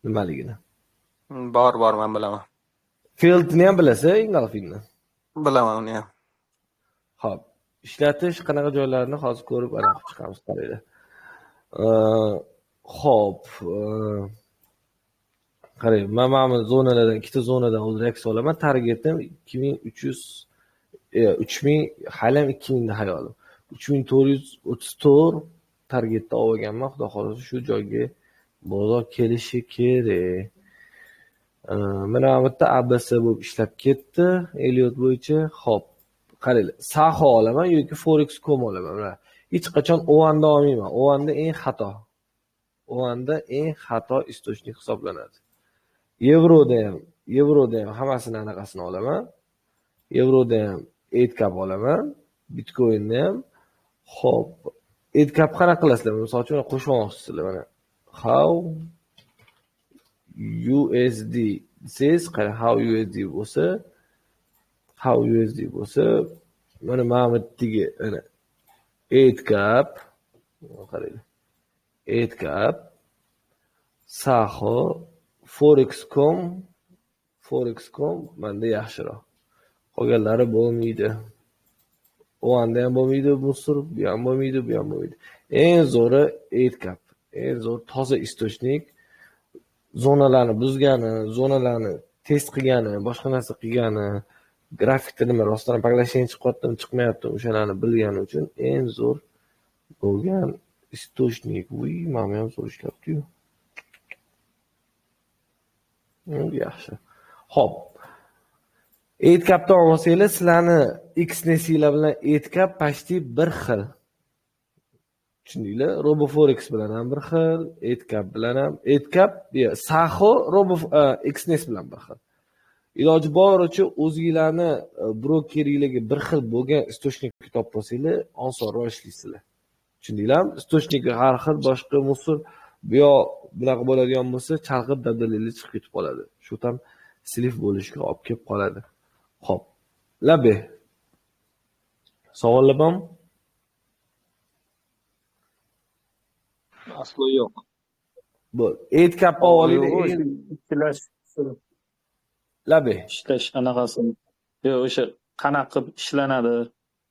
nimaligini. Bor, men bilaman. Fieldni ham bilasiz, Ingolfingni. Bilaman uni ham. Xo'p, ishlatish qanaqa joylarni hozir ko'rib aniq chiqamiz qaraydi. Xo'p, qarang, men mana zonalardan ikkita zonadan o'zir aks olaman. Targetim 3000 halam 2000 da hayolim. 3434 targetda olganman. Xudo xolasa shu joyga bozor kelishi kerak. Mana bu yerda ABC bo'lib ishlab ketdi, Elliot bo'yicha. Xo'p, qaranglar, Saho olaman yoki Forex.com olaman. Mana hech qachon O'anda olmayman. O'anda eng xato istochnik hisoblanadi. Yevroda ham hammasini anaqasini olaman. Yevroda ham 8cap olaman, Bitcoinda ham. Xo'p, 8cap qanaqa qilasizlar? Masalan, qo'shib olmoqchisizlar mana. How USD siz qarang, how USD bo'lsa, mana Mamadga ana 8cap qaranglar. 8cap Saho Forex.com menda yaxshiroq. Qolganlari bo'lmaydi. O'anda ham bo'lmaydi, bu ham bo'lmaydi. Eng zo'ri 8cap. Eng zo'r toza istochnik. Zonalarni buzgani, zonalarni test qilgani, boshqa narsa qilgani, grafikda nima rostdan paglashgan chiqyaptimi, chiqmayaptimi, o'shalarni bilgani uchun eng zo'r bo'lgan istochnik. Mana ham zo'r ishlayapti-yu. Yaxshi. Xo'p. 8capdan olsanglar, sizlarni Xnesinglar bilan 8cap почти bir xil. Tushundinglar? RoboForex bilan ham bir xil, 8cap bilan ham, 8cap, Saho Xnes bilan bir xil. Iloji boricha o'zingizlarni brokeringlarga bir xil bo'lgan istochnikni topib olsanglar, osonroq ishlaysizlar. Tushundinglarmi? Istochnik har xil boshqa musor bu yoq bunaqa bo'ladigan bo'lsa, chalg'ib dabdaliklar chiqib ketib qoladi. Shu ham slif bo'lishga olib kelib qoladi. Xo'p. Labe. Savollar bormi? Aslo yo'q. Bo'l. 8cap olinglar. Labe. Ishlash anaqasini. Yo'q, o'sha qanaqa qilib ishlanadi,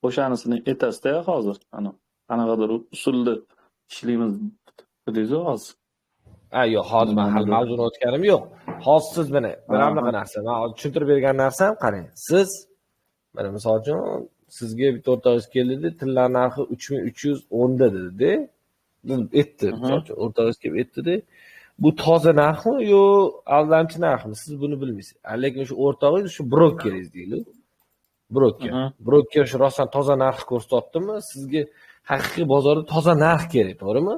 o'shanisini aytasizda hozir. Qanaqadir usulda ishlaymiz dedingiz hozir. Yo'q, hozir men hali mavzuni o'tganim yo'q. Hozir siz mana bunaqa narsa, men hozir tushuntirib bergan narsam qarang. Siz mana misol uchun sizga bitta o'rtog'ingiz keldi, tillar narxi 3310 da dedi-da. Bu aytdi, misol uchun o'rtog'ingiz kelib aytdi-da. Bu toza narxmi yo aldamchi narxmi? Siz buni bilmaysiz. Lekin shu o'rtog'ingiz shu brokeringiz deylik. Broker shu rostdan toza narx ko'rsatyaptimi? Sizga haqiqiy bozorda toza narx kerak, to'g'rimi?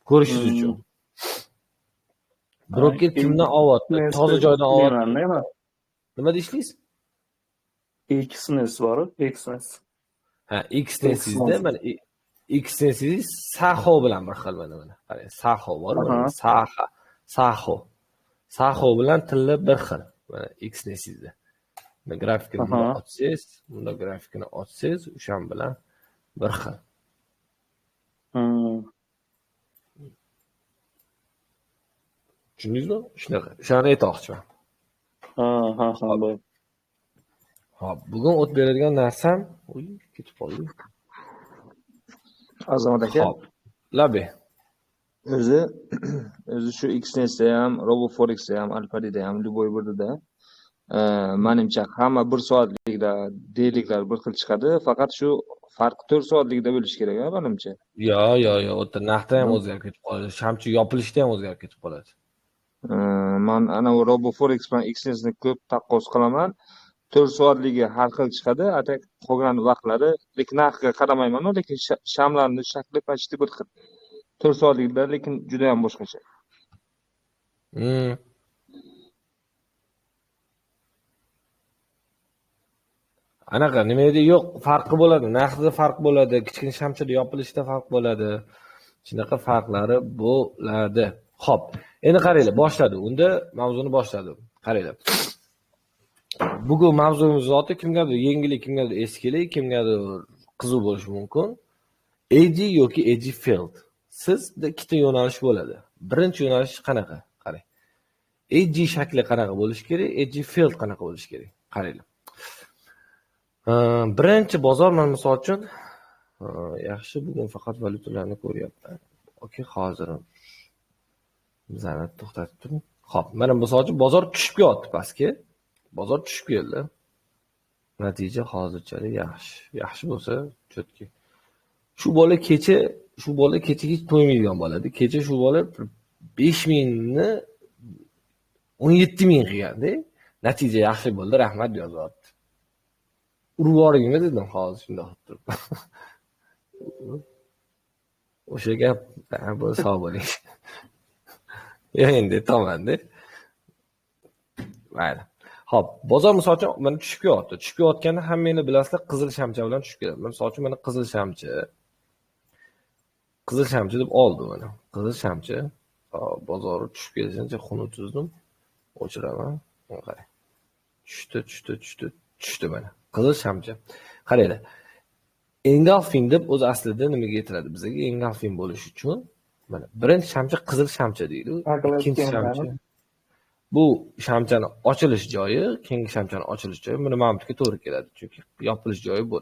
Ko'rishingiz uchun. Broker kimdan olyapti? Toza joydan olyapti. Nima deysiz? Xnes bor, Xnes. Xnesizda mana Xnesiz Saho bilan bir xil mana. Qarang, Saho bor, Saho bilan tilla bir xil. Mana Xnesizda. Bunda grafikini ochsangiz, o'shan bilan bir xil. Tushundingizmi? Shunaqa. Shuni aytmoqchiman. Bo'ldi. Xo'p, bugun o't beradigan narsam, ketib qoldi. Azamat aka. Xo'p. Labe. O'zi shu Xnesda ham, RoboForexda ham, Alpharida ham, Luboy birda menimcha hamma 1 soatlikda deyliklar bir xil chiqadi, faqat shu farq 4 soatlikda bo'lish kerak, menimcha. Yo'q, o'ta narxda ham o'zgarib ketib qoladi. Shamchi yopilishda ham o'zgarib ketib qoladi. Men ana RoboForex bilan Xnesni ko'p taqqos qilaman. 4 soatligi har xil chiqadi, atak qolgan vaqtlari, lekin narxga qaramayman, lekin shamlarning shakli почти bir xil. 4 soatlikda lekin juda ham boshqacha. Anaqa nima edi? Yo'q, farqi bo'ladi. Narxda farq bo'ladi, kichkina shamchida yopilishda farq bo'ladi. Shunaqa farqlari bo'ladi. Xo'p, endi qaranglar, boshladi. Unda mavzuni boshladim. Qaranglar. Bugun mavzuimiz zoti kimgadir yengillik, kimgadir eskilik, kimgadir qiziq bo'lishi mumkin. Edge yoki edge field. Sizda ikkita yo'nalish bo'ladi. Birinchi yo'nalish qanaqa? Qarang. edge shakli qanaqa bo'lishi kerak, edge field qanaqa bo'lishi kerak. Qaranglar. Birinchi bozor men misol uchun yaxshi bugun faqat valyutalarni ko'ryapman. Okey, hozir bizani to'xtatib turing. Xo'p, mana misol uchun bozor tushib ketdi pastga. Bozor tushib keldi. Natija hozirchalik yaxshi. Yaxshi bo'lsa, chotki. Shu bola kecha hech to'ymaydigan bo'ladi. Kecha shu bola 5000 ni 17000 qilganda, natija yaxshi bo'ldi, rahmat yozyapti. Urib yuboringmi dedim hozir shunday qilib turib. O'sha gap bo'lsa sog' bo'ling. Endi tomanda. Mayli. Xo'p, bozor misol uchun mana tushib ketdi. Tushib ketganda hammanglar bilasizlar, qizil shamcha bilan tushib keladi. Misol uchun mana qizil shamcha deb oldi mana. Qizil shamcha. Bozorga tushib kelishuncha xunuk tuzdim. O'chiraman. Qarang. Tushdi mana. Qizil shamcha. Qaranglar. Engulfing deb o'zi aslida nimaga yetiladi bizga? Engulfing bo'lish uchun mana birinchi shamcha qizil shamcha deydi. Ikkinchi shamcha bu shamchani ochilish joyi, keyingi shamchani ochilish joyi buni mamlakatga to'g'ri keladi, chunki yopilish joyi bu.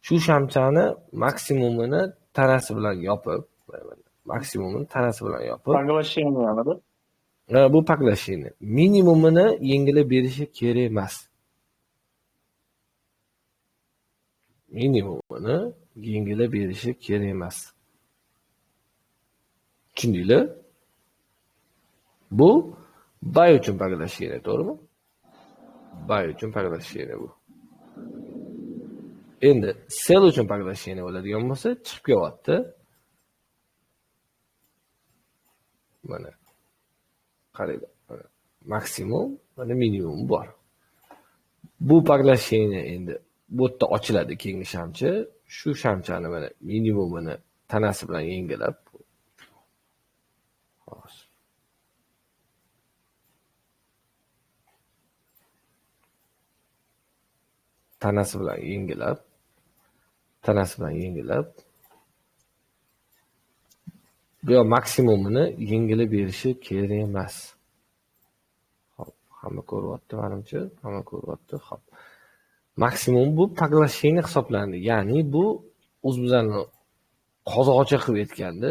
Shu shamchani maksimumini tanasi bilan yopib, Paglasheniyadir. Bu paglasheni. Minimumini yengilab berishi kerak emas. Minimumini yengilab berishi kerak emas. Tushundinglar? Bu buy uchun paglasheni, to'g'rimi? Buy uchun paglasheni bu. Endi sell uchun paglasheni bo'ladigan bo'lsa, chiqib kelyapti. Mana qaranglar. Maksimum, mana minimum bor. Bu paglasheni endi bu yerda ochiladi keyingi shamcha. Shu shamchani mana minimumini tanasi bilan yengilab tanasi bilan yengilab bu maksimumini yengilab berishi kerak emas. Xo'p, hamma ko'ryapti menimcha, hamma ko'ryapti. Xo'p. Maksimum bu paglasheni hisoblanadi. Ya'ni bu o'zimizning qozoqcha qilib aytganda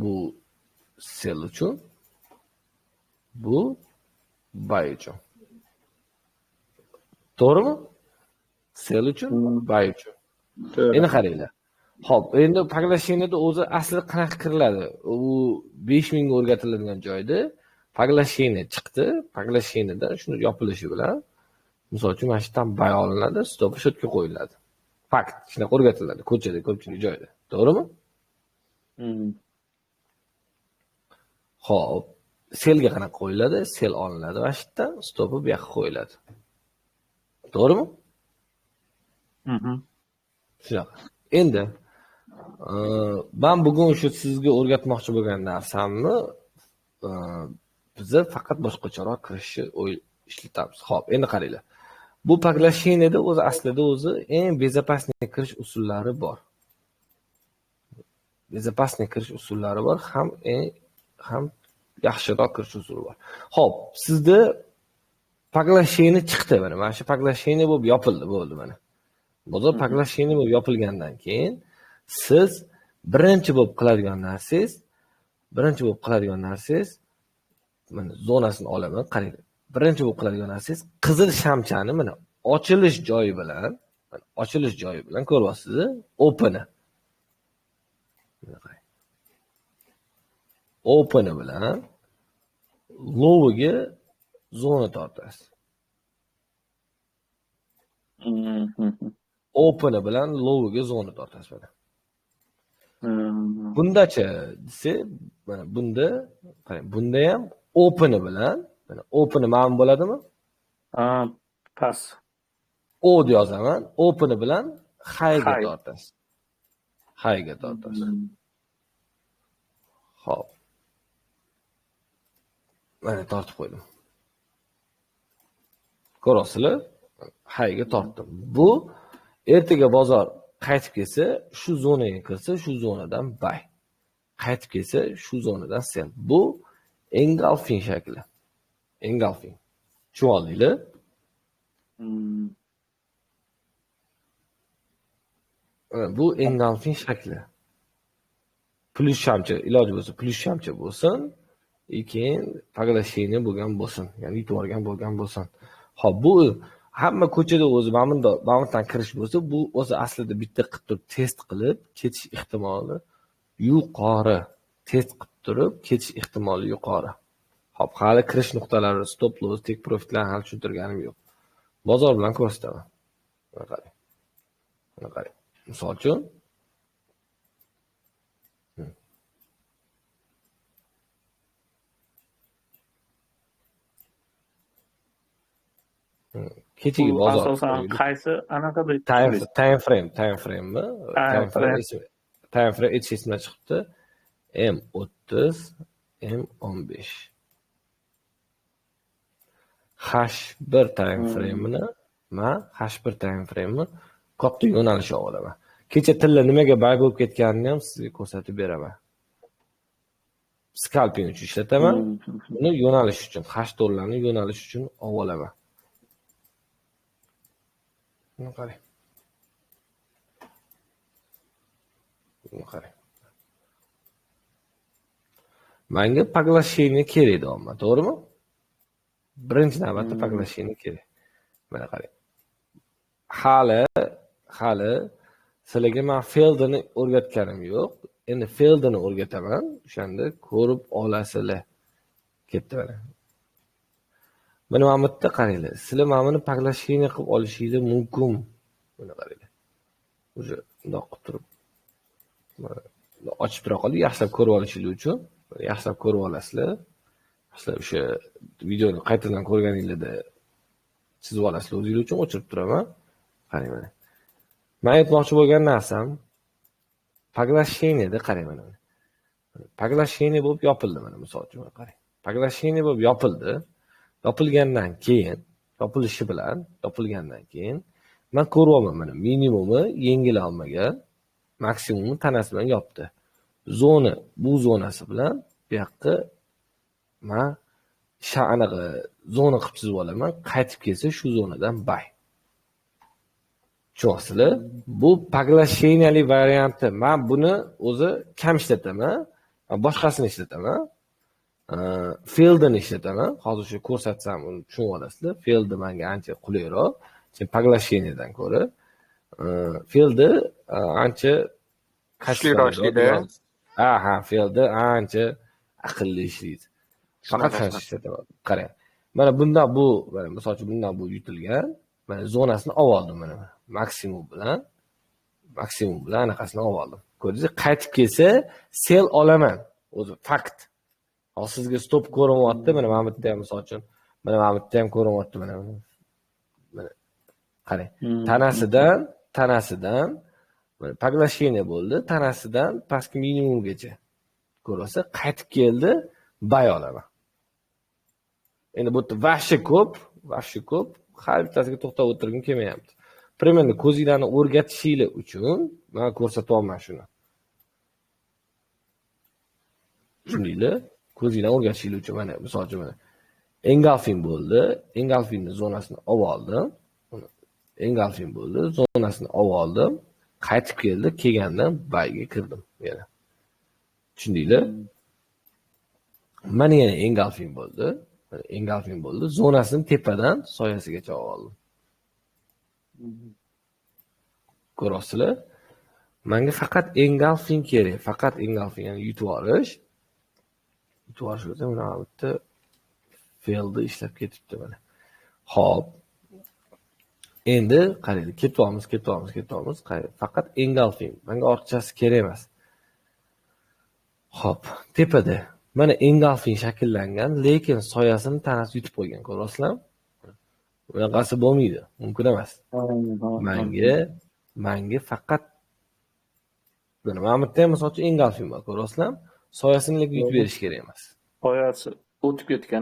bu sell uchun, bu buy uchun. To'g'rimi? Sell uchun, buy uchun. Endi qaranglar. Xo'p, endi paglashenida o'zi asli qanaqa kiriladi? U 5000 ga o'rgatiladigan joyda paglasheni chiqdi. Paglashenidan shuni yopilishi bilan misol uchun mana shu yerdan buy olinadi, stop shotga qo'yiladi. Fakt, shunaqa o'rgatiladi ko'chada, ko'pchilik joyda. To'g'rimi? Xo'p, sellga qanaqa qo'yiladi? Sell olinadi va shu yerdan stopi bu yoqqa qo'yiladi. To'g'rimi? Shunaqa. Endi men bugun shu sizga o'rgatmoqchi bo'lgan narsamni biza faqat boshqacharoq kirishni ishlatamiz. Xo'p, endi qaranglar. Bu paglashenida o'zi aslida eng безопасный kirish usullari bor. Безопасный kirish usullari bor, ham yaxshiroq kirish usuli bor. Xo'p, sizda paglasheni chiqdi mana. Mana shu paglasheni bo'lib yopildi, bo'ldi mana. Bozor paglasheni bo'lib yopilgandan keyin siz birinchi bo'lib qiladigan narsangiz mana zonasini olaman, qarang. Birinchi bo'lib qiladigan narsangiz qizil shamchani mana ochilish joyi bilan ko'ryapsiz, open. Open bilan low-ga zona tortasiz. Open bilan low-ga zona tortasiz mana. Bundacha desa, mana bunda, qarang, bunda ham open bilan, mana open ma'lum bo'ladimi? Pas. O deb yozaman. Open bilan high-ga tortasiz. High-ga tortasiz. Xo'p. Mana tortib qo'ydim. Ko'rasizlar? High-ga tortdim. Bu ertaga bozor qaytib kelsa, shu zonaga kirsa, shu zonadan buy. qaytib kelsa shu zonadan sel. Bu engulfing shakli. Engulfing. Tushunib oldinglar? Bu engulfing shakli. Plyus shamchi, iloji bo'lsa plyus shamchi bo'lsin, keyin поглощение bo'lgan bo'lsin, ya'ni yutib olgan bo'lgan bo'lsin. Xo'p, bu hamma ko'chada o'zi mamutdan kirish bo'lsa, bu o'zi aslida bitta qilib turib test qilib ketish ehtimoli yuqori. Test qilib turib ketish ehtimoli yuqori. Xo'p, hali kirish nuqtalari, stop loss, take profitlarni hali tushuntirganim yo'q. Bozor bilan ko'rsataman. Mana qarang. Mana qarang. Misol uchun kechagi bozor asosan qaysi anaqada time frame mi? Time frame esimdan chiqibdi. M30, M15. H1 time frame'ni, H1 time frame'ni katta yo'nalish olaman. Kecha tilla nimaga bay bo'lib ketganini ham sizga ko'rsatib beraman. Scalping uchun ishlataman. Buni yo'nalish uchun, $dollarni yo'nalish uchun olaman. Buni qarang. Buni qarang. Menga поглощение kerak deyapman, to'g'rimi? Birinchi navbatda поглощение kerak. Mana qarang. Hali sizlarga men fieldini o'rgatganim yo'q. Endi fieldini o'rgataman. O'shanda ko'rib olasizlar. Ketdi mana. Mana bu yerda qaranglar. Sizlar mana buni поглощение qilib olishingiz mumkin. Mana qaranglar. O'sha bundoq qilib turib. Mana ochib tura qolib, yaxshilab ko'rib olishingiz uchun, yaxshilab ko'rib olasizlar. Yaxshilab o'sha videoni qaytadan ko'rganingizda chizib olasizlar o'zingiz uchun o'chirib turaman. Qarang mana. Men aytmoqchi bo'lgan narsam поглощениеda qarang mana. Поглощение bo'lib yopildi mana misol uchun qarang. Поглощение bo'lib yopildi. Yopilgandan keyin men ko'ryapman mana minimumi yengil olmagan, maksimumi tanasi bilan yopdi. Bu zonasi bilan bu yoqqa men anaqa zona qilib chizib olaman. Qaytib kelsa shu zonadan bay. Tushunyapsizlar? Bu поглощениеli varianti. Men buni o'zi kam ishlataman, boshqasini ishlataman. Fieldini ishlataman. Hozir shu ko'rsatsam uni tushunib olasizlar. Fieldi menga ancha qulayroq. Sen поглощениеdan ko'ra fieldi ancha kuchliroq ishlaydi. fieldi ancha aqlli ishlaydi. Faqat shuni ishlataman. Qarang. Mana bundan bu, mana misol uchun bundan bu yutilgan. Mana zonasini oldim mana. Maksimum bilan anaqasini oldim. Ko'rdingiz, qaytib kelsa sell olaman. O'zi fakt. Hozir sizga stop ko'rinyapti, mana bu yerda ham misol uchun, mana bu yerda ham ko'rinyapti mana. Mana qarang. Tanasidan mana поглощение bo'ldi, tanasidan pastki minimumgacha. Ko'rsa, qaytib keldi, bay olaman. Endi bu yerda vahshiy ko'p, har bittasiga to'xtab o'tirgim kelmayapti. Primenda ko'zinglarni o'rgatishinglar uchun men ko'rsatyapman shuni. Tushundinglar? Ko'zinglarni o'rgatishinglar uchun mana misol uchun mana engulfing bo'ldi. Engulfingni zonasini oldim. Engulfing bo'ldi, zonasini oldim. Qaytib keldi, kelgandan bayga kirdim yana. Tushundinglar? Mana yana engulfing bo'ldi. Zonasini tepadan soyasigacha oldim. Ko'rasizlar? Menga faqat engulfing kerak. Faqat engulfing, ya'ni yutib olish. Yutib olish o'zi mana bu yerda failda ishlab ketibdi mana. Xo'p. Endi qaraylik, ketyapmiz. Faqat engulfing. Menga ortiqchasi kerak emas. Xo'p, tepada mana engulfing shakllangan, lekin soyasini tanasi yutib qo'ygan, ko'rasizlarmi? Bunaqasi bo'lmaydi, mumkin emas. Menga faqat mana bu yerda misol uchun engulfing bor, ko'rasizlarmi? Soyasini lekin yutib berish kerak emas. Soyasi o'tib ketgan,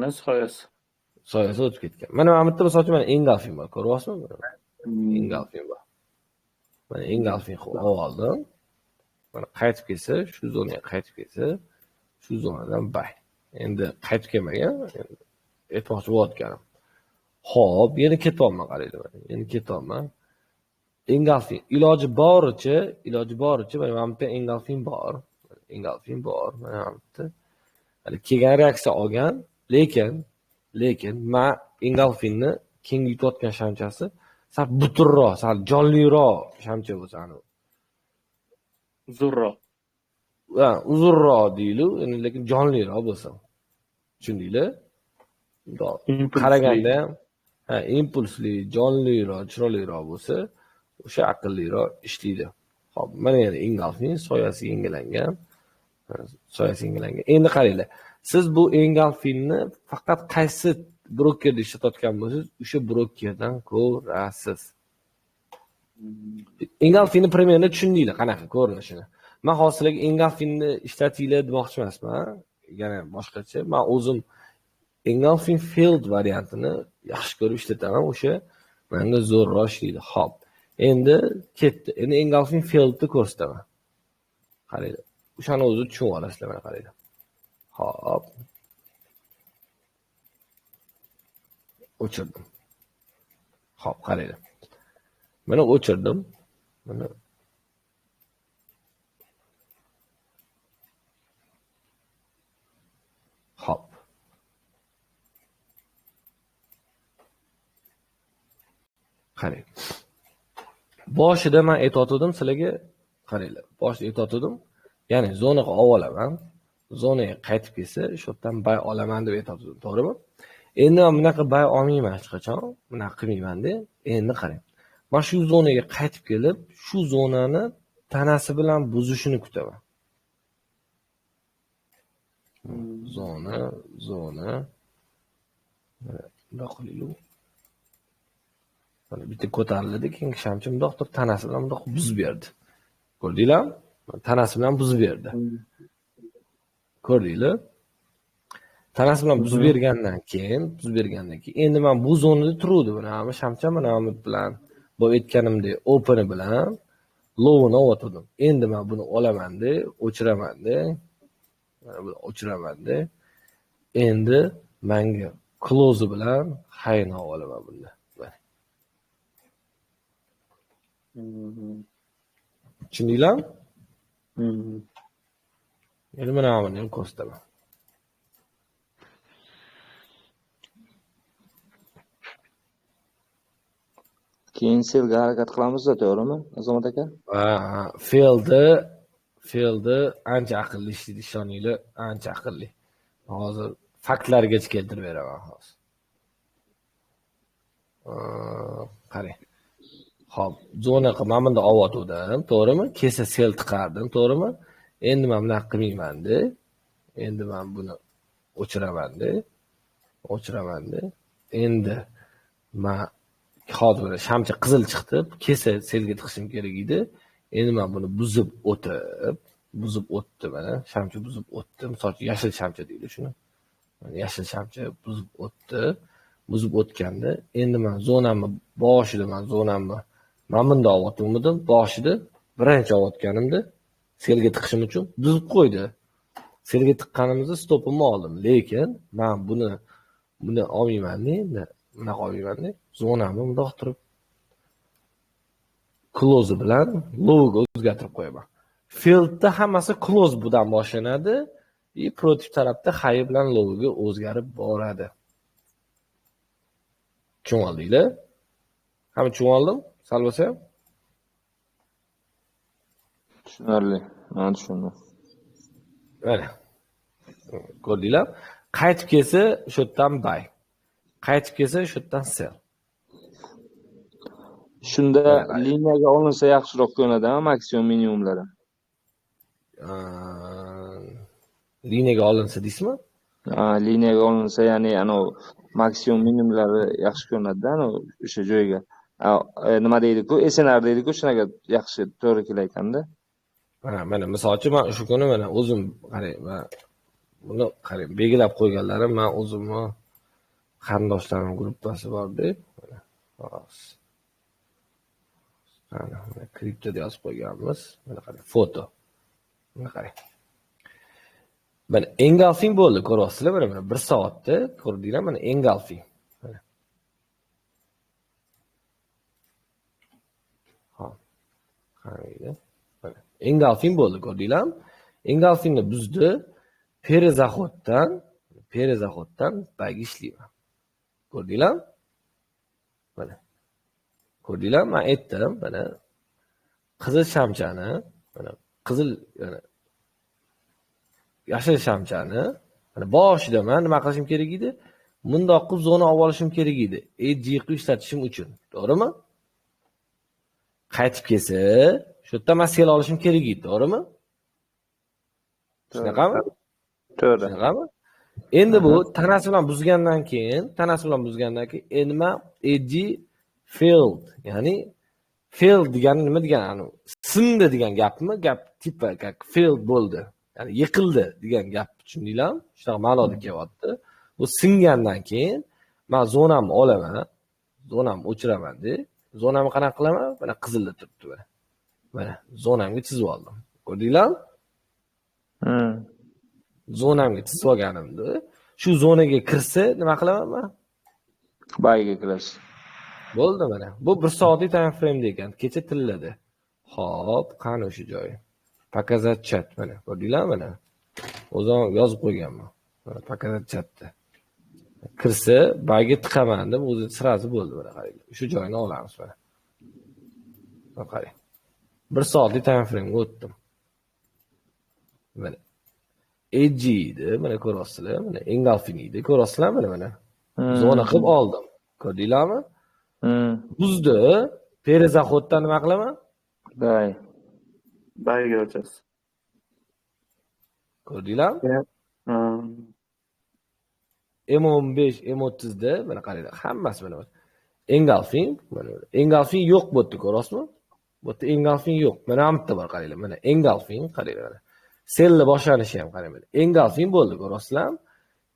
soyasi o'tib ketgan. Mana bu yerda misol uchun mana engulfing bor, ko'ryapsizmi? Engulfing bor. Mana engulfing oldim. mana qaytib kelsa, shu zonaga qaytib kelsa, shu zonadan bay. Endi qaytib kelmagan, aytmoqchi bo'layotganim. Xo'p, yana ketyapman qaranglar. Yana ketyapman. Engulfing iloji boricha mana bu yerda engulfing bor. Mana bu yerda. Hali kelgan reaksiya olgan, lekin men engulfingni keng yutayotgan shamchasi sal butunroq, sal jonliroq shamcha bo'lsa, Uzunroq. uzunroq deylik, endi lekin jonliroq bo'lsa. Tushundinglar? Qaraganda ham impulsli, jonliroq, chiroyliroq bo'lsa, o'sha aqlliroq ishlaydi. Xo'p, mana endi engulfing soyasi yangilangan. Endi qaranglar. Siz bu engulfingni faqat qaysi brokerda ishlatayotgan bo'lsangiz, o'sha brokerdan ko'rasiz. Engulfingni primerni tushundinglar, qanaqa ko'rinishini. Men hozirlik engulfingni ishlatinglar demoqchi emasman. Yana boshqacha. Men o'zim engulfing field variantini yaxshi ko'rib ishlataman. O'sha menga zo'rroq ishlaydi. Xo'p. Endi ketdi. Endi engulfing fieldni ko'rsataman. Qaranglar. O'shani o'zi tushunib olasizlar, mana qaranglar. Xo'p. O'chirdim. Xo'p, qaranglar. Mana o'chirdim. Mana Xo'p. Qarang. Boshida men aytotdim sizlarga, qaranglar. Boshida aytotdim. Ya'ni zonaga olaman. Zonaga qaytib kelsa, shu yerdan bay olaman deb aytotdim, to'g'rimi? Endi men bunaqa bay olmayman hech qachon. Bunaqa qilmayman-da. Endi qarang. Men shu zonaga qaytib kelib, shu zonani tanasi bilan buzishini kutaman. Zona. Bundoq qilaylik. Mana bitta ko'tarildi, keyin shamchi bundoq turib tanasi bilan bundoq buzib berdi. Ko'rdinglarmi? Tanasi bilan buzib berdi. Ko'rdinglar? Tanasi bilan buzib bergandan keyin endi men bu zonada turuvdi, mana shamcha mana bilan bu aytganimdek open bilan low-ni oldim. Endi men buni olaman-da, o'chiraman-da. Mana buni o'chiraman-da. Endi menga close bilan high-ni olaman bunda. Tushundinglarmi? Endi mana buni ko'rsataman. Keyin selga harakat qilamiz-da, to'g'rimi, Azomat aka? Fieldi ancha aqlli ishlaydi, ishoninglar, ancha aqlli. Hozir faktlargacha keltirib beraman hozir. Qarang. Xo'p, zonaga men bunda oldim, to'g'rimi? Kelsa sel tiqardim, to'g'rimi? Endi men bunaqa qilmayman-da. Endi men buni o'chiraman-da. Endi men hozir shamcha qizil chiqdi. Kelsa selga tiqishim kerak edi. Endi men buni buzib o'tdi mana. Shamcha buzib o'tdi. Misol uchun yashil shamcha deydi shuni. Mana yashil shamcha buzib o'tdi. Buzib o'tganda endi men zonamni boshida men bunda oldim, boshida birinchi olganimda selga tiqishim uchun buzib qo'ydi. Selga tiqqanimizda stopimni oldim, lekin men buni olmayman-da endi. Buni olmayman-da. Zonamni bundoq turib close bilan logo o'zgartirib qo'yaman. Fieldda hammasi close bilan boshlanadi, protiv tarafda high bilan logo o'zgarib boradi. Tushunib oldinglar? Hamma tushunib oldim? Sal bo'lsa ham? Tushunarli. Men tushundim. Mana. Ko'rdinglar? Qaytib kelsa, shu yerdan buy. Qaytib kelsa, shu yerdan sell. Shunda liniyaga olinsa yaxshiroq ko'rinadimi, maksimum minimumlari? Liniyaga olinsa deysizmi? Liniyaga olinsa, ya'ni maksimum minimumlari yaxshi ko'rinadi-da, o'sha joyga. Nima deydi-ku, SNR deydi-ku, shunaqa yaxshi to'g'ri kelayotganda. Mana misol uchun men shu kuni mana o'zim qarang, men buni qarang, belgilab qo'yganlarim men o'zimni qarindoshlarim gruppasi bor-da. Xo'p. Mana kriptoda yozib qo'yganmiz. Mana qarang, foto. Mana qarang. Mana engulfing bo'ldi, ko'ryapsizlar, mana 1 soatda ko'rdinglar, mana engulfing. Mana. Ha. Qaraydi. Mana engulfing bo'ldi, ko'rdinglarmi? Engulfingni buzdi. Perezaxoddan bagi ishlayman. Ko'rdinglarmi? Mana. Ko'rdinglar, men aytdim, mana qizil shamchani, mana qizil, mana yashil shamchani, mana boshida men nima qilishim kerak edi? Bundoq qilib zona olib olishim kerak edi. Edge ishlatishim uchun. To'g'rimi? Qaytib kelsa, shu yerda men sel olishim kerak edi, to'g'rimi? Shunaqami? To'g'ri. Shunaqami? Endi bu tanasi bilan buzgandan keyin endi men edge failed, ya'ni failed degani nima degani? Ani sindi degan gapmi? Gap tipa как failed bo'ldi. Ya'ni yiqildi degan gap, tushundinglarmi? Shunaqa ma'noda kelyapti. Bu singandan keyin men zonamni olaman, zonamni o'chiraman-da. Zonamni qanaqa qilaman? Mana qizilda turibdi mana. Mana zonamga chizib oldim. Ko'rdinglarmi? Zonamga chizib olganimda, shu zonaga kirsa nima qilaman men? Bayiga kirasiz. Bo'ldi mana. Bu 1 soatlik time frame ekan. Kecha tilladi. Xo'p, qani o'sha joyi? Показать chat mana. Ko'rdinglarmi mana? O'zim yozib qo'yganman. Mana показать chatda. Kirsa, bayga tiqaman deb o'zi sirasi bo'ldi mana qaranglar. Shu joyini olamiz mana. Mana qarang. 1 soatlik time frame o'tdim. Mana. Edge edi, mana ko'ryapsizlar, mana engulfing edi, ko'ryapsizlar mana. Zona qilib oldim. Ko'rdinglarmi? Buzdi, perezaxoddan nima qilaman? Bayiga o'chasiz. Ko'rdinglarmi? M15, M30 da mana qaranglar, hammasi mana. Engulfing, mana engulfing yo'q bo'pti, ko'ryapsizmi? Bu yerda engulfing yo'q. Mana ham bitta bor, qaranglar. Mana engulfing, qaranglar. Selni boshlanishi ham qarang mana. Engulfing bo'ldi, ko'ryapsizlarmi?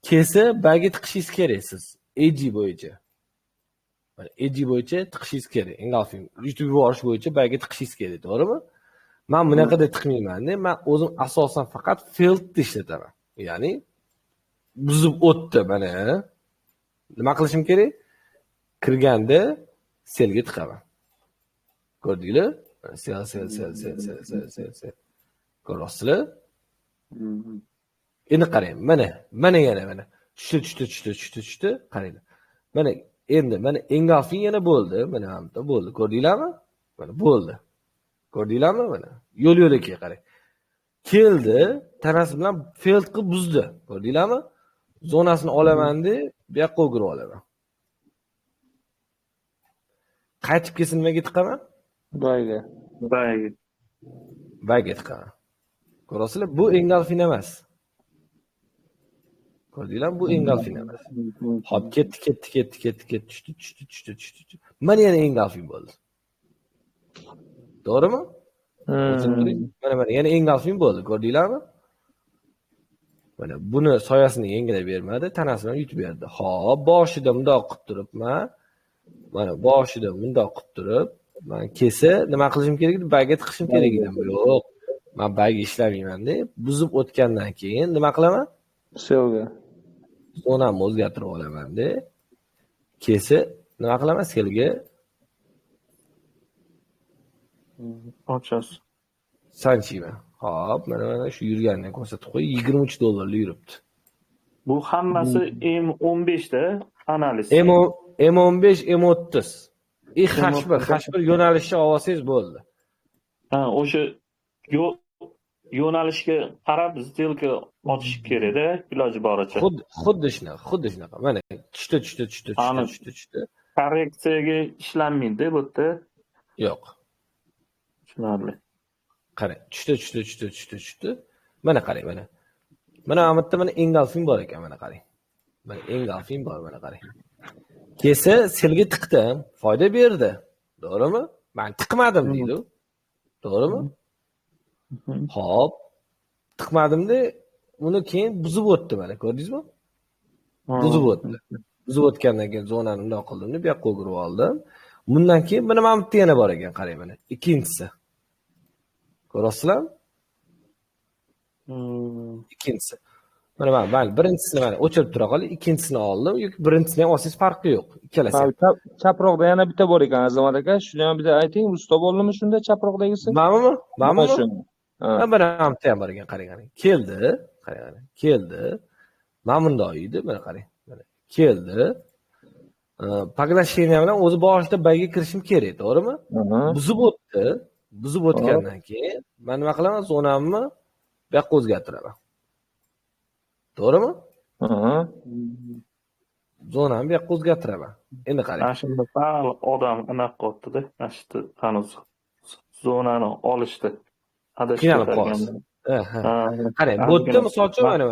Kelsa bagi tiqishingiz kerak siz. Edge bo'yicha. Mana edge bo'yicha tiqishingiz kerak. Engulfing yutib yuborish bo'yicha bagi tiqishingiz kerak, to'g'rimi? Men bunaqada tiqmayman-da. Men o'zim asosan faqat field ishlataman. Ya'ni buzib o'tdi mana. Nima qilishim kerak? Kirganda selga tiqaman. Ko'rdinglar? Sel. Ko'ryapsizlar? Endi qarang, mana yana mana. Tushdi, qaranglar. Mana endi mana engulfing yana bo'ldi, mana hamda bo'ldi. Ko'rdinglarmi? Mana bo'ldi. Ko'rdinglarmi mana? Yo'l-yo'lakay qarang. Keldi, tanasi bilan failed qilib buzdi. Ko'rdinglarmi? Zonasini olaman-da, bu yoqqa o'girib olaman. Qaytib kelsa nimaga tiqaman? Bayiga tiqaman. Ko'rasizlar, bu engulfing emas. Ko'rdinglarmi? Bu engulfing emas. Hop, ketdi, tushdi. Mana yana engulfing bo'ldi. To'g'rimi? Mana yana engulfing bo'ldi, ko'rdinglarmi? Mana buni soyasini yengilab bermadi, tanasini yutib berdi. Hop, boshida bundoq qilib turibman. Mana boshida bundoq qilib turib, men kelsa nima qilishim kerak edi? Bagiga tiqishim kerak edi. Yo'q. Men bagiga ishlamayman-da. Buzib o'tgandan keyin nima qilaman? Selga. Zonamni o'zgartirib olaman-da. Kelsa nima qilaman? Selga Ochasiz. sanchiyman. Hop, mana shu yurganini ko'rsatib qo'y, $23 yuribdi. Bu hammasi M15 da analiz. M15, M30. H1 yo'nalishga olsangiz bo'ldi. Ha, o'sha yo'nalishga qarab stilka ochish kerak-da, iloji boricha. Xuddi shunaqa. Mana tushdi. Korreksiyaga ishlanmaydi bu yerda. Yo'q. Tushunarli. Qarang, tushdi. Mana qarang, mana. Mana amatda mana engulfing bor ekan, mana qarang. Mana engulfing bor, mana qarang. Kelsa selga tiqdim, foyda berdi. To'g'rimi? Men tiqmadim deydi. To'g'rimi? Hop. Tiqmadim-da, uni keyin buzib o'tdi mana, ko'rdingizmi? Buzib o'tdi. Buzib o'tgandan keyin zonani bundoq qildim-da, bu yoqqa o'girib oldim. Bundan keyin mana bitta yana bor ekan, qarang mana. Ikkinchisi. Ko'rasizlarmi? Ikkinchisi. Mana mayli, birinchisini mana o'chirib tura qolay, ikkinchisini oldim. Yoki birinchisini ham olsangiz farqi yo'q. Ikkalasi ham. Chaproqda yana bitta bor ekan, Azamat aka. Shuni ham bitta ayting. Usta bo'ldimi shunda chaproqdagisi? Manmi? Manmi? Ha. Mana hamta ham bor ekan, qarang. Keldi, qarang. Keldi. Mana bundoq edi, mana qarang. Mana keldi. Poglashleniya bilan o'zi boshida bayga kirishim kerak, to'g'rimi? Buzib o'tdi. Buzib o'tgandan keyin men nima qilaman? Zonamni bu yoqqa o'zgartiraman. To'g'rimi? Zonamni bu yoqqa o'zgartiraman. Endi qarang. Mana shunda sal odam anaqa qotdi-da. Mana shu hanuz zonani olishdi. Qiynalib qoldi. Qarang, bo'tda misol uchun mana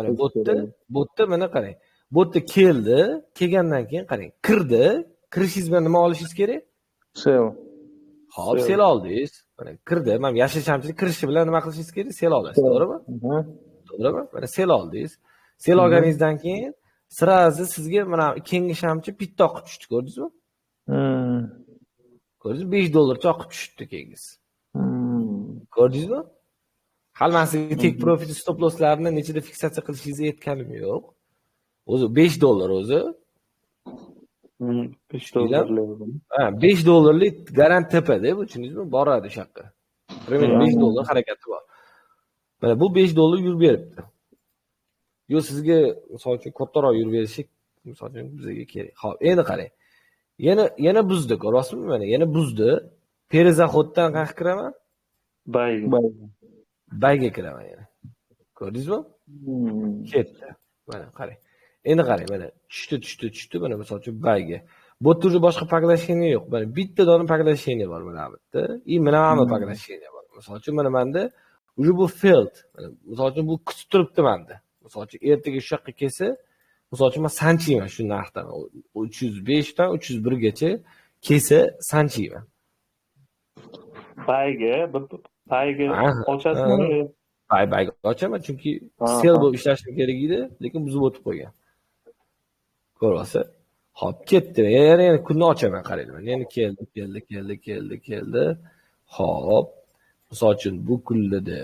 bo'tda mana qarang. Bo'tda keldi, kelgandan keyin qarang, kirdi. Kirishingiz bilan nima olishingiz kerak? Sel. Xo'p, sel oldingiz. Mana kirdi. Mana yashil shamchilik kirishi bilan nima qilishingiz kerak? Sel olasiz, to'g'rimi? To'g'rimi? Mana sel oldingiz. Sel olganingizdan keyin sirazi sizga mana keyingi shamchi bitta oqib tushdi, ko'rdingizmi? Ko'rdingizmi? $5 oqib tushdi keyingisi. Ko'rdingizmi? Hali men sizga tek profit stop losslarni nechida fiksatsiya qilishingizni aytganim yo'q. O'zi $5 o'zi. $5. Ha, $5lik garant tepada, bu tushundingizmi? Boradi o'sha yoqqa. Примерно $5 harakati bor. Mana bu $5 yurib beribdi. Yo sizga misol uchun kattaroq yurib berishi misol uchun bizga kerak. Xo'p, endi qarang. Yana buzdi, ko'ryapsizmi? Mana yana buzdi. Perizaxoddan qayerga kiraman? Bayga kiraman yana. Ko'rdingizmi? Ketdi. Mana qarang. Endi qarang, mana tushdi, mana misol uchun bayga. Bu turda boshqa poglashleniya yo'q. Mana bitta dona poglashleniya bor mana bu yerda. Mana hamma poglashleniya bor. Misol uchun mana menda уже bu failed. Mana misol uchun bu kutib turibdi menda. Misol uchun ertaga shu yoqqa kelsa, misol uchun men sanchiyman shu narxdan. 305 dan 301 gacha kelsa sanchiyman. Bayga ochasizmi? Bayga ochaman chunki sel bo'lib ishlashim kerak edi, lekin buzib o'tib qo'ygan. Ko'ryapsiz? Hop, ketdi. Yana kunni ochaman, qarayman. Yana keldi. Hop. Misol uchun bu kunlarda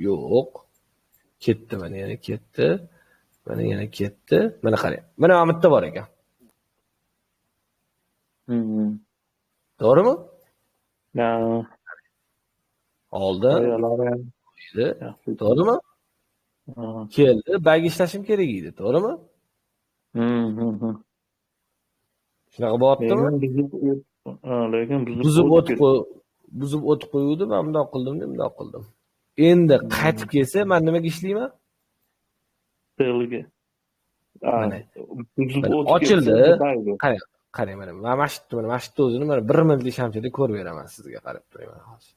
yo'q. Ketdi, mana yana ketdi. Mana yana ketdi. Mana qarang. Mana bu yerda bor ekan. To'g'rimi? Oldi. To'g'rimi? Keldi, bayga ishlashim kerak edi, to'g'rimi? Shunaqa bo'lyaptimi? Lekin buzib o'tib qo'yuvdi, men bundoq qildim. Endi qaytib kelsa, men nimaga ishlayman? Selga. Ochildi. Qarang mana. Mana shu o'zini mana 1 minutlik shamchida ko'rib beraman sizga, qarab turayman hozir.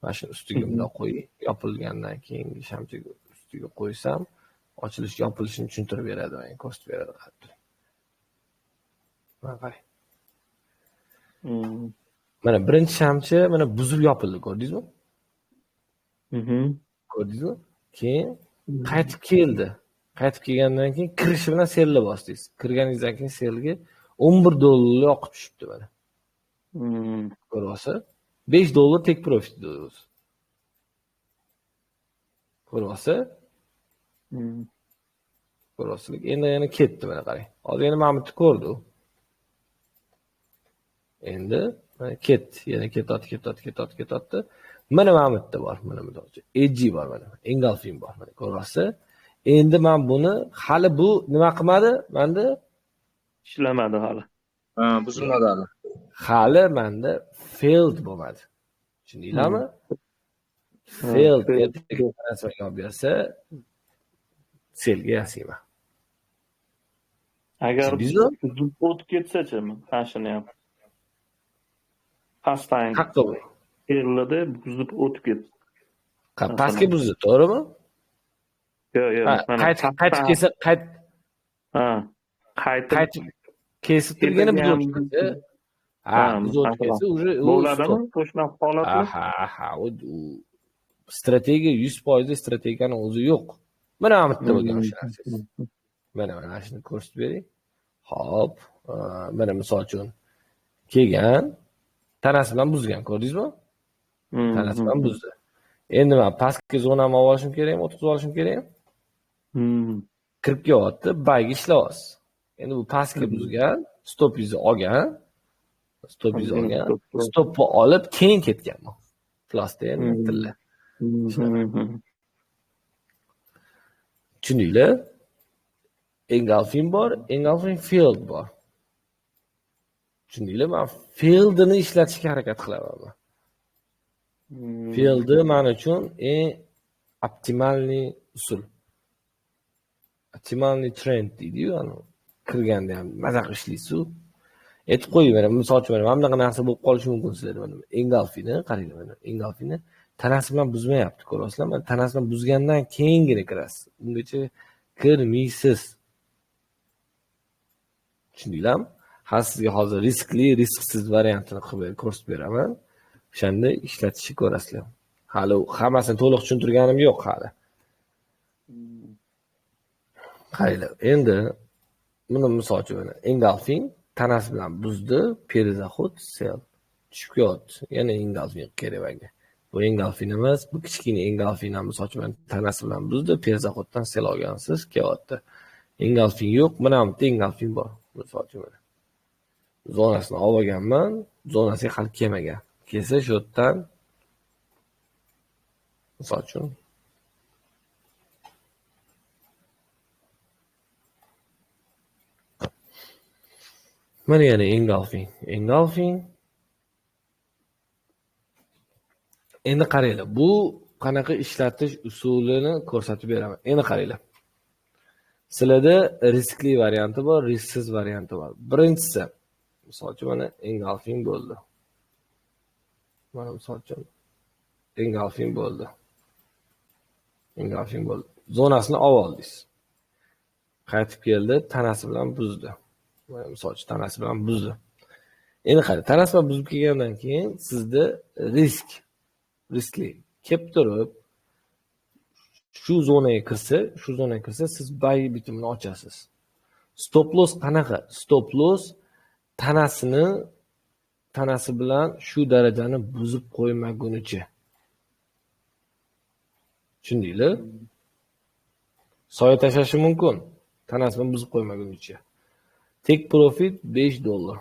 Mana shu ustiga bundoq qo'ying. Yopilgandan keyin shamchiga ustiga qo'ysam, ochilish yopilishini tushuntirib beradi, menga ko'rsatib beradi, qarab turing. Mana qarang. Mana birinchi shamchi mana buzib yopildi, ko'rdingizmi? Ko'rdingizmi? Keyin qaytib keldi. Qaytib kelgandan keyin kirishi bilan selni bosdingiz. Kirganingizdan keyin selga $11 oqib tushibdi mana. Ko'ryapsiz? $5 tek profit o'zi. Ko'ryapsiz? Ko'ryapsiz? Endi yana ketdi mana qarang. Hozir yana mana bu ko'rdi. Endi mana ketdi. Yana ketyapti. Mana bu yerda bor, mana bu yerda. Edge bor mana. Engulfing bor mana. Ko'ryapsiz? Endi men buni hali bu nima qilmadi? Menda ishlamadi hali. Buzilmadi hali. Hali menda failed bo'lmadi. Tushundinglarmi? Failed transfer olib bersa, selga yasayman. Agar o'tib ketsa-chi, mana shuni ham. Pastdan keriladi, buzib o'tib ketdi. Pastga buzdi, to'g'rimi? Yo'q. Qaytib kelsa, qaytib kesib turgani buzib ketdi. Buzib ketsa, уже bo'ladimi? Qo'shma holatda. u strategiya 100% strategiyani o'zi yo'q. Mana bu yerda bo'lgan o'sha narsa. Mana shuni ko'rsatib bering. Hop, mana misol uchun kelgan tanasi bilan buzgan, ko'rdingizmi? Tanasi bilan buzdi. Endi men pastki zonamni olishim kerakmi, o'tkazib olishim kerakmi? Kirib kelyapti, bayga ishlayapsiz. Endi bu pastki buzgan, stopingizni olgan, stopni olib keyin ketgan bu. Plastin tilla. Tushundinglar? Engulfing bor, engulfing field bor. Tushundinglar? Men fieldni ishlatishga harakat qilaman. Fieldni men uchun eng optimalniy usul. Optimalniy trend deydi-yu, kirganda ham maza qilishlik-su. Aytib qo'ying, misol uchun mana bunaqa narsa bo'lib qolishi mumkin sizlarda. Mana engulfingni qarang, mana engulfingni tanasi bilan buzmayapti, ko'rasizlar? Mana tanasi bilan buzgandan keyingina kirasiz. Ungacha kirmaysiz. Tushundinglarmi? Sizga hozir riskli, risksiz variantini qilib ko'rsatib beraman. O'shanda ishlatishni ko'rasizlar. Hali hammasini to'liq tushuntirganim yo'q hali. Qaranglar, endi buni misol uchun mana engulfing tanasi bilan buzdi, perizahod, sel tushib kelyapti. Yana engulfing kerak menga. Bu engulfing emas, bu kichkina engulfingdan misol uchun tanasi bilan buzdi, perizahoddan sel olgansiz, kelyapti. Engulfing yo'q, mana bu engulfing bor. Misol uchun mana zonasini olganman, zonasiga hali kelmagan. Kelsa shu yerdan misol uchun mana yana engulfing. Endi qaranglar, bu qanaqa ishlatish usulini ko'rsatib beraman. Endi qaranglar. Sizlarda riskli varianti bor, risksiz varianti bor. Birinchisi, misol uchun mana engulfing bo'ldi. Mana misol uchun engulfing bo'ldi. Zonasini oldingiz. Qaytib keldi, tanasi bilan buzdi. Mana misol uchun tanasi bilan buzdi. Endi qarang, tanasi bilan buzib kelgandan keyin sizda riskli kelib turib shu zonaga kirsa siz buy bitimini ochasiz. Stop loss qanaqa? Stop loss tanasi bilan shu darajani buzib qo'ymagunicha. Tushundinglar? Soya tashlashi mumkin. Tanasi bilan buzib qo'ymagunicha. Take profit $5.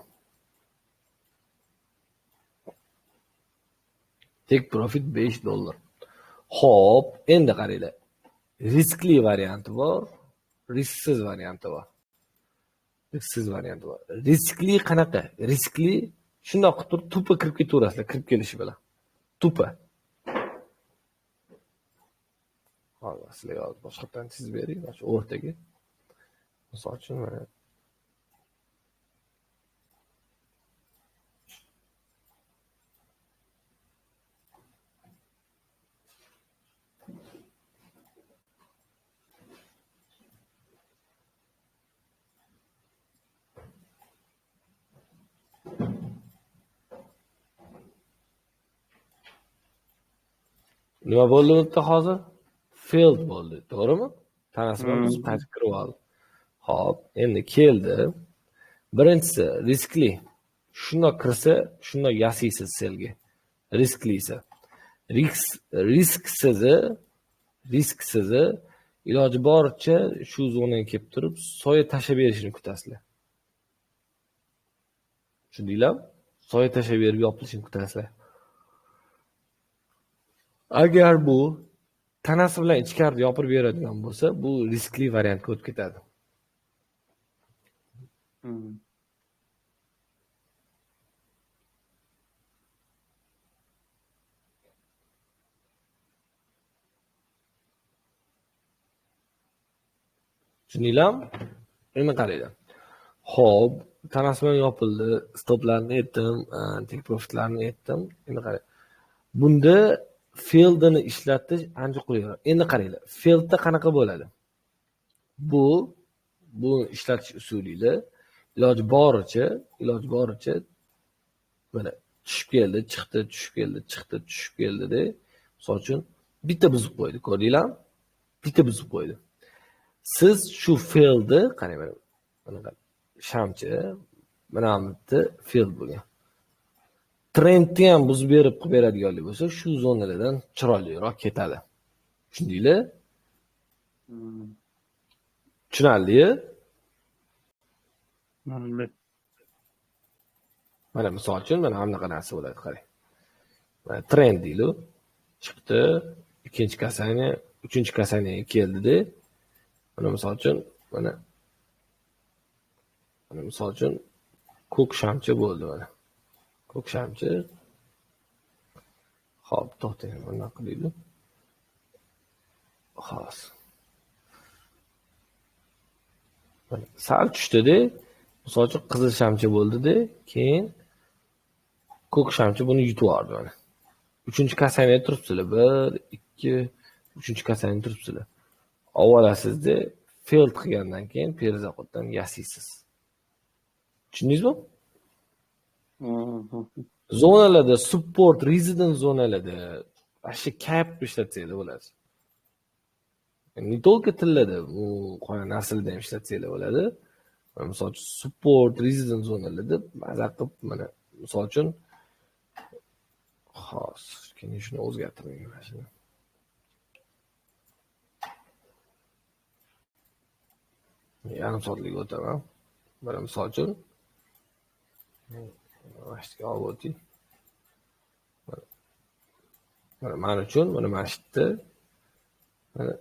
Take profit $5. Xo'p, endi qaranglar. Riskli varianti bor, risksiz varianti bor. Riskli qanaqa? Riskli shundoq qilib turib tupa kirib ketaverasizlar, kirib kelishi bilan. Tupa. Hozir sizlarga boshqatdan chizib bering, mana shu o'rtaga. Misol uchun mana nima bo'ldi o'tda hozir? Failed bo'ldi, to'g'rimi? Tanasi bilan buzib qaytib kirib oldi. Xo'p, endi keldi. Birinchisi riskli. Shundoq kirsa, shundoq yasaysiz selga. Risklisi. Risksizi iloji boricha shu zonaga kelib turib, soya tashlab berishini kutasizlar. Tushundinglarmi? Soya tashlab berib yopilishini kutasizlar. Agar bu tanasi bilan ichkarida yopirib beradigan bo'lsa, bu riskli variantga o'tib ketadi. Tushundinglarmi? Endi qaranglar. Xo'p, tanasi bilan yopildi, stoplarni aytdim, take profitlarni aytdim. Endi qarang. Bunda fieldni ishlatish ancha qulayroq. Endi qaranglar, fieldda qanaqa bo'ladi? Bu ishlatish usuliga iloji boricha mana tushib keldi, chiqdi, tushib keldi, chiqdi, tushib keldi-da. Misol uchun bitta buzib qo'ydi, ko'rdinglarmi? Bitta buzib qo'ydi. Siz shu fieldni qarang, mana shamchi, mana bu field bo'lgan. trendni ham buzib berib qilib beradiganlik bo'lsa, shu zonalardan chiroyliroq ketadi. Tushundinglar? Tushunarli? Mana misol uchun mana bunaqa narsa bo'ladi, qarang. Mana trend deylik. Chiqdi, ikkinchi kasaniya, uchinchi kasaniyaga keldi-da. Mana misol uchun mana misol uchun ko'k shamchi bo'ldi mana. Ko'k shamchi. Xo'p, to'xtang, bunday qilaylik. Xo'sh. Mana sal tushdi-da. Misol uchun qizil shamchi bo'ldi-da, keyin ko'k shamchi buni yutib yubordi mana. Uchinchi kasaniyaga turibsizlar. 1, 2, uchinchi kasaniyaga turibsizlar. Avvalo sizda failed qilgandan keyin perizaxoddan yasaysiz. Tushundingizmi? Zonalarda support resident zonalarda asha cap ishlatsanglar bo'ladi. Ne только tillarda, u qora naslda ham ishlatsanglar bo'ladi. Misol uchun support resident zonalarda maza qilib mana misol uchun xos, keyin shuni o'zgartirmayman mana shuni. Yarim soatlik o'taman. Mana misol uchun mashitga olib o'ting. Mana uchun mana mashitda mana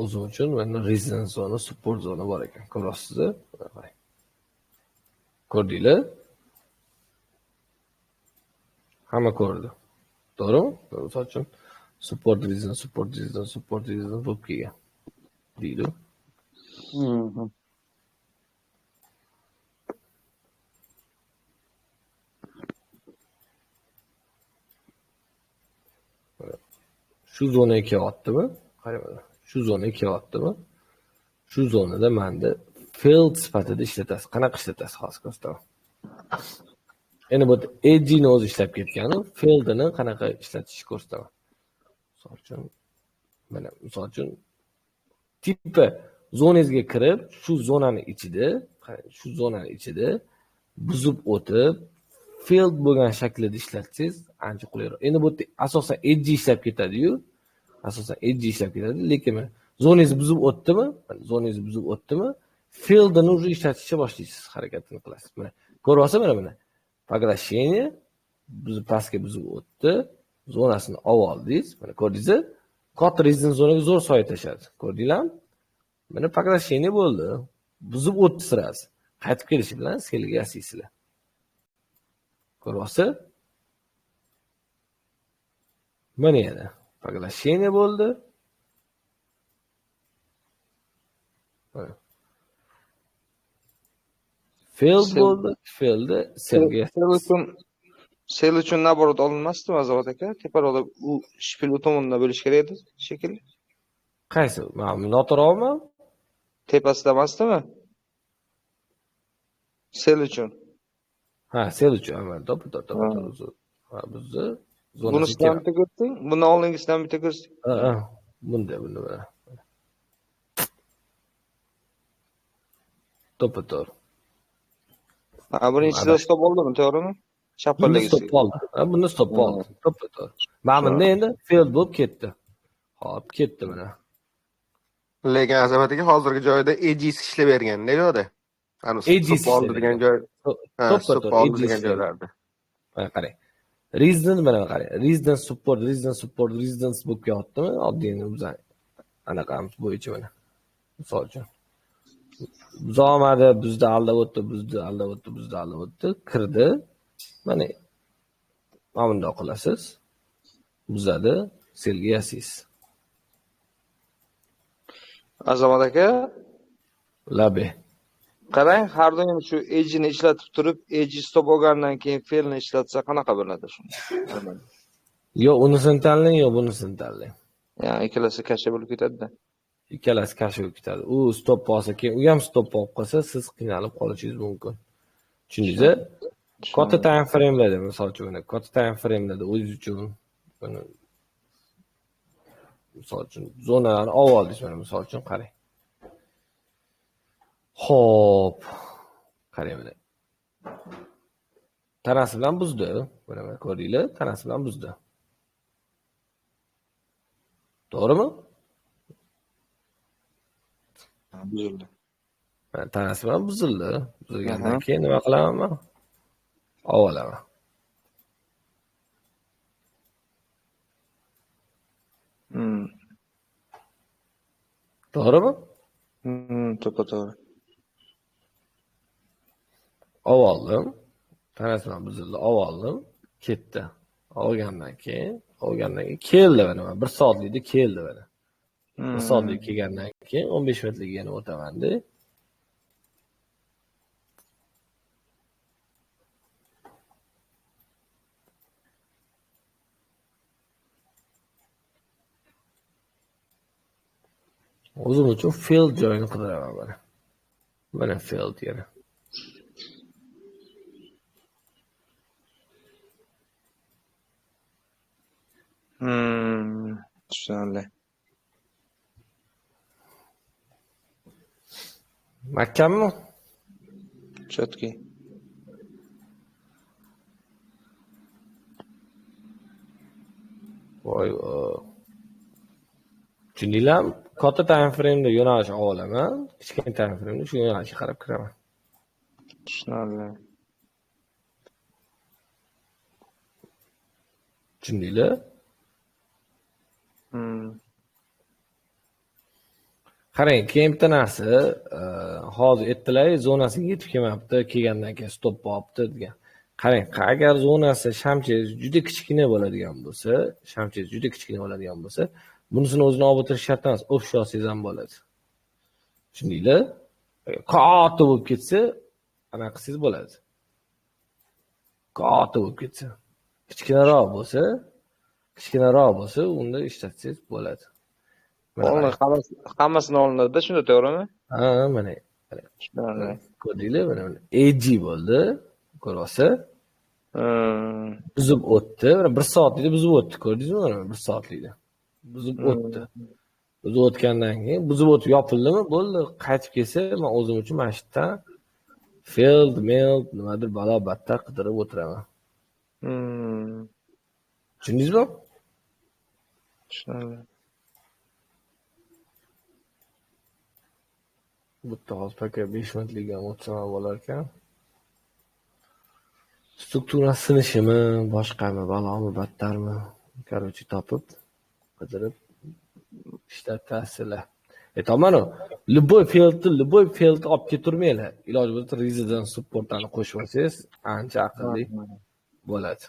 o'zim uchun mana resident zona, support zona bor ekan. Ko'ryapsizmi? Qarang. Ko'rdinglar? Hamma ko'rdi. To'g'rimi? Misol uchun support resident bo'lib kelgan. Deydi. Shu zonaga kelyaptimi? Qarang. Shu zonaga kelyaptimi? Shu zonada menda failed sifatida ishlatasiz. Qanaqa ishlatasiz hozir ko'rsataman. Endi bu edge'ni o'zi ishlab ketgani, field'ini qanaqa ishlatishni ko'rsataman. Misol uchun tipi zonangizga kirib, shu zonani ichida buzib o'tib, failed bo'lgan shaklida ishlatsangiz ancha qulayroq. Endi bu asosan edge ishlab ketadi-yu. Lekin zonangizni buzib o'tdimi? Field'ini уже ishlatishga boshlaysiz, harakatini qilasiz. Mana ko'ryapsiz mana. Поглощение pastga buzib o'tdi, zonasini olib oldingiz. Mana ko'rdingizmi? Katta resident zonaga zo'r soya tashladi. Ko'rdinglarmi? Mana поглощение bo'ldi. Buzib o'tdi sirasi. Qaytib kelishi bilan selga yasaysizlar. Ko'ryapsiz? Mana yana поглощение bo'ldi. Failed bo'ldi. Fail'da selga. Sel uchun naborot olinmasdimi Azovat aka? Teparoqda u shpil tomonda bo'lish kerak edi shekilli. Qaysi? Mana noto'g'rimi? Tepasida emasdimi? Sel uchun. Ha, sel uchun. To'g'ri. Ha, bizni bunisidan bitta ko'rsang, buni oldingisidan bitta ko'rsang. Ha. Bunda. To'g'ri. Ha, buni ichida stop oldimi, to'g'rimi? Chapqirligi. Stop oldi. Buni stop oldi. To'g'ri. Mana bunda endi failed bo'lib ketdi. Hop, ketdi mana. Lekin Azamat aka hozirgi joyida edges ishlab berganda yo'qda. Ana stop oldi degan joy. Stop oldi degan joylarda. Mana qarang. Resident mana qarang. Resident support bo'lib kelyaptimi? Oddiyni bizlar anaqamiz bo'yicha mana. Misol uchun. Zomada bizni aldab o'tdi, kirdi. Mana bunday qilasiz. Buzadi, selga yasaysiz. Azamat aka, Labe. qarang, har doim shu edge'ni ishlatib turib, edge stop olgandan keyin fail'ni ishlatsa qanaqa bo'ladi shunda? Yo unisini tanlang, yo bunisini tanlang. Ya'ni ikkalasi kasha bo'lib ketadi-da. Ikkalasi kasha bo'lib ketadi. U stop olsa, keyin u ham stop olib qolsa, siz qiynalib qolishingiz mumkin. Tushundingizmi? Katta time frame'larda, misol uchun, katta time frame'larda o'zingiz uchun misol uchun zonalarni olib oldingiz, mana misol uchun qarang. Xo'p. Qarang mana. tanasi bilan buzdi. Mana ko'ringlar, tanasi bilan buzdi. To'g'rimi? Buzildi. Tanasi bilan buzildi. Buzilgandan keyin nima qilaman? Ovalaman. To'g'rimi? To'g'ri. Oldim. Tanasi bilan buzildi, oldim. Ketdi. Olgandan keyin keldi mana. 1 soatlikda keldi mana. 1 soatlik kelgandan keyin 15 minutlik yana o'taman-da. O'zim uchun failed joyini qidiraman mana. Mana failed yana. Tushunarli. Mahkammi? Chetki. Voy. Tushundinglarmi? Katta time frame'da yo'nalish olaman, kichkina time frame'da shu yo'nalishga qarab kiraman. Tushunarli. Tushundinglar? Qarang, keyin bitta narsa, hozir aytdilar, zonasiga yetib kelmabdi, kelgandan keyin stop bo'libdi degan. Qarang, agar zonasi shamchingiz juda kichkina bo'ladigan bo'lsa, bunisini o'zini olib o'tirish shart emas, offshorsiz ham bo'ladi. Tushundinglar? Katta bo'lib ketsa, ana qilsangiz bo'ladi. Katta bo'lib ketsa. Kichkinaroq bo'lsa, unda ishlatsangiz bo'ladi. Hammasini olinadi-da, shunda to'g'rimi? Ha, mana. Tushunarli. Ko'rdinglar, mana AG bo'ldi. Ko'ryapsiz? Buzib o'tdi. 1 soatlikda buzib o'tdi. Ko'rdingizmi? Mana 1 soatlikda. Buzib o'tdi. Buzib o'tgandan keyin buzib o'tib yopildimi? Bo'ldi. Qaytib kelsa, men o'zim uchun mana shu yerdan failed mail nimadir balo battar qidirib o'tiraman. Tushundingizmi? Tushunarli. Bitta hozir paka 5 minutlik ham o'tsam bo'lar ekan. Struktura sinishimi, boshqami, balomi, battarmi? Короче, topib, qidirib ishlatasizlar. Aytaman-ku, любой failni olib keturmanglar. Iloji bo'lsa resident supportlarni qo'shib olsangiz, ancha aqlli bo'ladi.